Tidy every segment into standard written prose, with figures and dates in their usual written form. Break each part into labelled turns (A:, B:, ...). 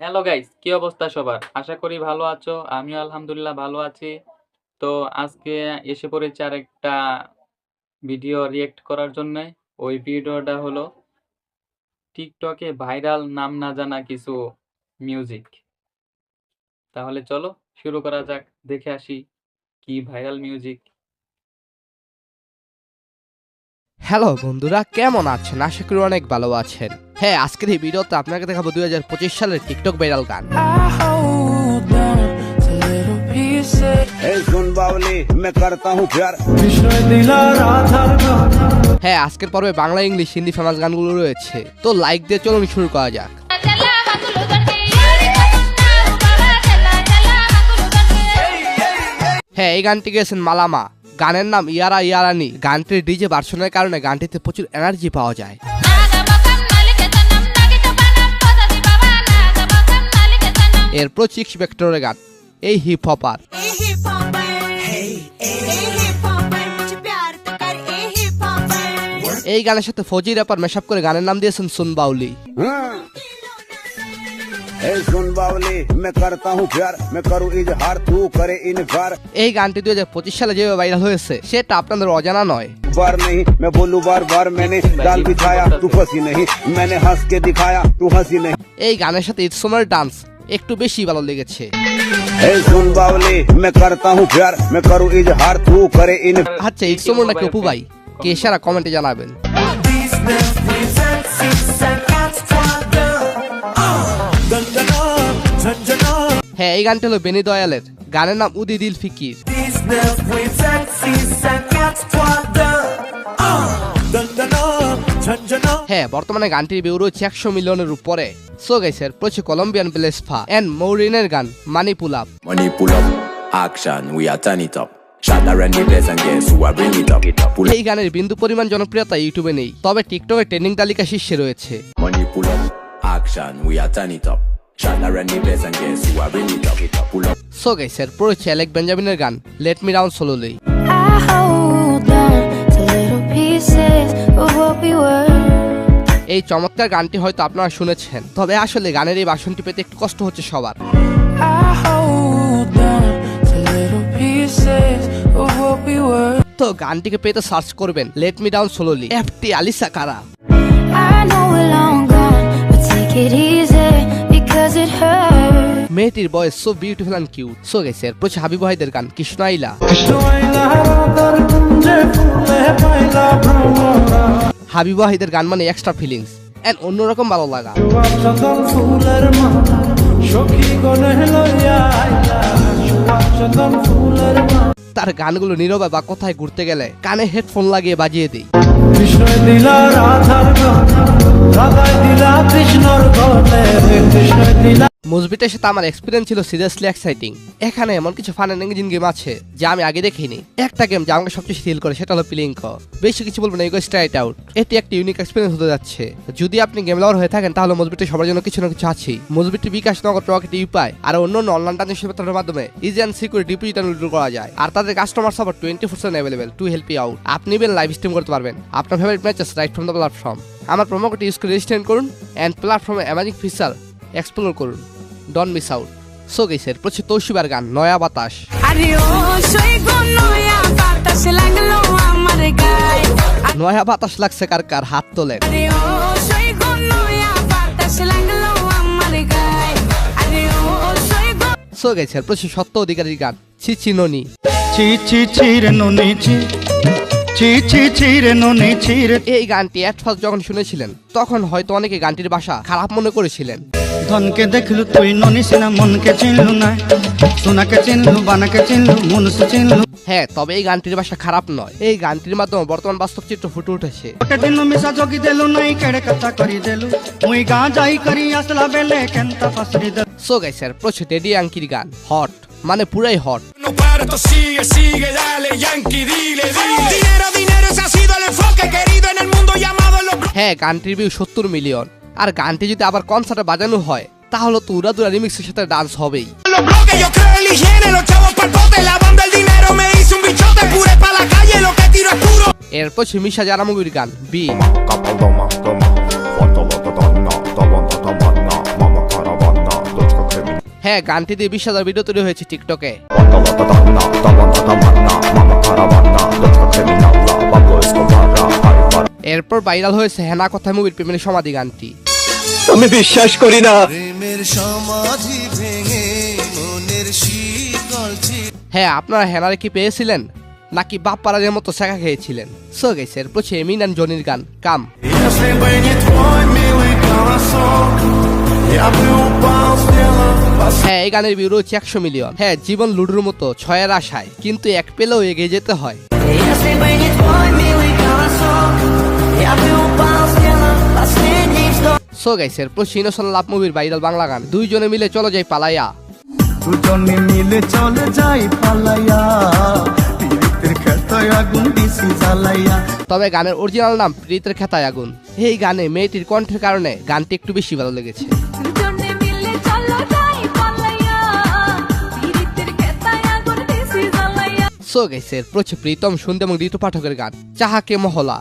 A: Hello guys, কি অবস্থা সবার? আশা করি ভালো আছো। আমিও আলহামদুলিল্লাহ ভালো আছি। তো আজকে এসে পড়েছি আরেকটা ভিডিও রিঅ্যাক্ট করার জন্যে। ওই ভিডিওটা হলো টিকটকে ভাইরাল নাম না জানা কিছু মিউজিক। তাহলে চলো শুরু করা যাক, দেখে আসি কি ভাইরাল মিউজিক।
B: হ্যালো বন্ধুরা, কেমন আছেন? আশা করি অনেক ভালো আছেন। হ্যাঁ, আজকের এই ভিডিওতে আপনাকে দেখাবো 2025 সালের টিকটক ভাইরাল গান। হ্যাঁ, আজকের পর্বে বাংলা, ইংলিশ, হিন্দি ফেমাস গানগুলো রয়েছে। তো লাইক দিয়ে চলুন শুরু করা যাক। হ্যাঁ, এই গানটি গেয়েছেন মালামা। গানের নাম ইয়ারা ইয়ারানি। গানটির ডিজে ভার্সনের কারণে গানটিতে প্রচুর এনার্জি পাওয়া যায়। এরপর সিক্স ভেক্টরের গান, এই হিপ হপার। এই গানের সাথে ফৌজি র্যাপার মেশআপ করে গানের নাম দিয়েছেন সুন বাউলি। এই গানটি 2025 সালে যেভাবে ভাইরাল হয়েছে সেটা আপনাদের অজানা নয়। এই গানের সাথে ইটসোমের ডান্স একটু বেশি ভালো লেগেছে। আচ্ছা, ইটসোমর নাকি অপু ভাই? কে সারা কমেন্টে জানাবেন। হ্যাঁ, এই গানটি হলো বেনি দয়ালের। গানের নাম উদি দিল ফিকির। হ্যাঁ, বর্তমানে গানটির ভিউ রয়েছে 100 মিলিয়নের উপরে। সো গাইস, এরপর কলম্বিয়ান ব্লেসফা এন্ড মৌরিনের গান money pull up.
C: Money pull up, action, we are turn it up. Shut around the place and guess who are bring it up.
B: এই গানের বিন্দু পরিমাণ জনপ্রিয়তা ইউটিউবে নেই, তবে টিকটকে ট্রেন্ডিং তালিকা শীর্ষে রয়েছে।
C: Money pull up, action, we are turn it up. Shut around the place and guess who are bring it up. Pull up.
B: So guys, এরপর অ্যালেক বেঞ্জামিনের গান লেট মি ডাউন স্লোলি। এই চমৎকার গানটি হয়তো আপনারা শুনেছেন, তবে আসলে গানের এই ভার্সনটি পেতে একটু কষ্ট হচ্ছে সবার। তো গানটিকে পেতে সার্চ করবেন let me down slowly, FT Alessia Cara. মেয়েটির voice so beautiful and cute. So guys, এরপর হাবিব ওয়াহিদের গান কৃষ্ণ আইলা। হাবিব ওয়াহিদের গান মানে এক্সট্রা ফিলিংস এন্ড অন্যরকম ভালো লাগা। তার গানগুলো নীরবে বা কোথায় ঘুরতে গেলে কানে হেডফোন লাগিয়ে বাজিয়ে দিই। মুজবিটের সাথে আমার এক্সপিরিয়েন্স ছিল সিরিয়াসলি এক্সাইটিং। এখানে এমন কিছু ফান এন্ড এঙ্গেজিং গেম আছে যা আমি আগে দেখিনি। একটা গেম যা আমাকে সবচেয়ে থ্রিল করে সেটা হলো প্লিঙ্ক। বেশি কিছু বলবো না, ইগো স্ট্রাইট আউট। এটি একটি ইউনিক এক্সপিরিয়েন্স হতে যাচ্ছে। যদি আপনি গেম লাভার হয়ে থাকেন তাহলে মুজবিটে সবার জন্য কিছু না কিছু আছেই। মুজবিটি বিকাশ, নগদ, রকেট, ইউপাই আর অন্যান্য অনলাইন ট্রানজাকশন মেথডের মাধ্যমে easy and secure deposit and withdraw করা যায়। আর তাদের customer support 24/7 available to help you out. আপনি ইভেন লাইভ স্ট্রিম করতে পারবেন আপনার favourite matches right from the platform. আমার প্রোমো কোড ইউজ করে রেজিস্টার করুন এন্ড প্ল্যাটফর্মে অ্যামেজিং ফিচার এক্সপ্লোর করুন। Don't miss out. So guys, এরপর তৌশিবার গান নয়া বাতাস। নয়া বাতাস লাগছে কার কার, হাত তোলেন। সো গাইস, এরপর সত্য অধিকারীর গান ছি ছি ননি।
D: ছি ছি ছি রে ননি ছি, ছি ছি ছি রে ননি ছি রে।
B: এই গানটি এট ফার্স্ট যখন শুনেছিলেন তখন হয়তো অনেকে গানটির ভাষা খারাপ মনে করেছিলেন।
D: ধনকে দেখলু তুই ননি সিনা, মনকে চিনলু না, সোনাকে চিনলু, বানাকে চিনলু, মনুষ্য চিনলু।
B: হ্যাঁ, তবে এই গানটির ভাষা খারাপ নয়। এই গানটির মাধ্যমে বর্তমান বাস্তব চিত্র ফুটে উঠেছে।
D: ଗୋଟେ ଦିନ ମିଶା ଜଗି ଦେଲୁ ନାଇଁ କେଡ଼େ କଥା କରିଦେଲୁ, ମୁଇଁ ଗାଁ ଯାଇ କରି ଆସିଲା ବେଲେ କେନ୍ତା ପାସରି ଦେଲୁ।
B: সো গাইস, এরপর ডেডি ইয়াঙ্কির গান হট, মানে পুরাই hot.
E: No paro, esto sigue, sigue, dale, Yankee, dile, dile. Dinero, dinero, ese ha sido el enfoque querido en el mundo llamado los...
B: হ্যাঁ, গানটির ভিউ 70 মিলিয়ন। আর গানটি যদি আবার কনসার্টে বাজানো হয় তাহলে তো উড়াদুরা রিমিক্সের সাথে ডান্স হবেই।
E: Los bloques, yo creo en la higiene, los chavos pa'l pote, la banda el dinero me hizo un bichote, pure pa' la calle, lo que tiro es puro.
B: এরপর মিশা জারা মুভির গান বি। হ্যাঁ, গানটি দিয়ে 20,000 ভিডিও তৈরি হয়েছে টিকটকে। এরপর ভাইরাল হয়েছে হেনা কথা মুভির প্রেমের সমাধি গানটি।
F: আমি বিশ্বাস করি না।
B: হ্যাঁ, আপনারা হেনারে কি পেয়েছিলেন নাকি বাপ পাড়াদের মতো শেখা খেয়েছিলেন? সো গাইস, এরপর এমিন অ্যান্ড জনির গান কাম। হ্যাঁ, এই গানের ভিউ রয়েছে 100 মিলিয়ন। হ্যাঁ, জীবন লুডুর মতো ছয়ের আশায়, কিন্তু এক পেলেও এগিয়ে যেতে হয়। সো গাইস, এরপর ইনোসেন্ট লাভ মুভির ভাইরাল বাংলা গান দুইজনে মিলে চলো যাই পালাইয়া।
G: দুজনে মিলে চলে যাই পালাইয়া, পীড়িতের খেতায় আগুন দিছি জ্বালাইয়া।
B: তবে গানের অরিজিনাল নাম প্রীতের খেতায় আগুন। এই গানে মেয়েটির কণ্ঠের কারণে গানটি একটু বেশি ভালো লেগেছে। সো গাইস, এরপর প্রীতম শুনতে এবং ঋতু পাঠকের গান চাহাকে মহলা।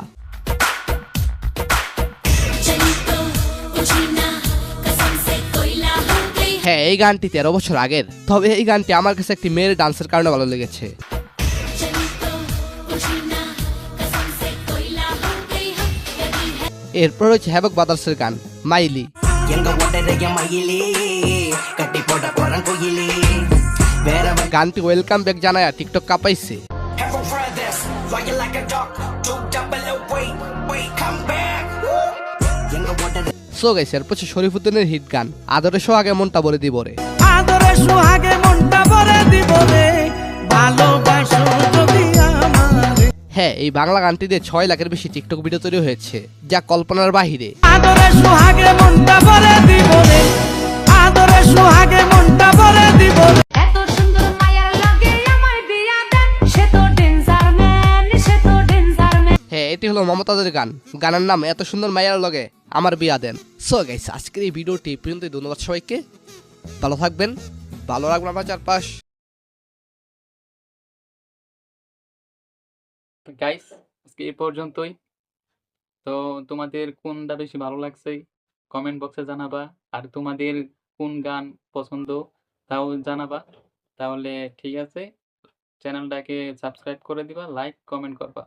B: হ্যাঁ, এই গানটি 13 বছর আগের, তবে এই গানটি আমার কাছে একটি মেয়ের ডান্সের কারণে ভালো লেগেছে। এরপর হচ্ছে হ্যাভক ব্রাদার্সের গান মাইলি। গানটি ওয়েলকাম ব্যাক জানায়া টিকটক কাঁপাইছে। সো গাইস, এরপর শরীফুদ্দিনের হিট গান আদরে সোহাগে মনটা বলে দিব রে।
G: আদরে সোহাগে মনটা ভরে দিব রে, ভালোবাসো যদি আমারে।
B: হ্যাঁ, এই বাংলা গানটি দিয়ে 6 লাখের বেশি টিকটক ভিডিও তৈরি হয়েছে, যা কল্পনার বাহিরে।
G: আদরে সোহাগে মনটা ভরে দিব রে, আদরে সোহাগে মনটা ভরে দিব রে।
H: এত সুন্দর মায়ার লাগে আমার বিয়া দেন, সে তো ডেঞ্জার ম্যান, সে তো ডেঞ্জার ম্যান।
B: হ্যাঁ, এটি হলো মমতাজের গান, গানের নাম এত সুন্দর মায়ার লগে আমার বিয়া দেন। সো গাইস, আজকের এই ভিডিওটি পর্যন্তই। ধন্যবাদ সবাইকে, ভালো থাকবেন, ভালো রাখবেন আমার চারপাশ।
A: গাইস, আজকে এই পর্যন্তই। তো তোমাদের কোনটা বেশি ভালো লাগছে কমেন্ট বক্সে জানাবা, আর তোমাদের কোন গান পছন্দ তাও জানাবা। তাহলে ঠিক আছে, চ্যানেলটাকে সাবস্ক্রাইব করে দিবা, লাইক কমেন্ট করবা।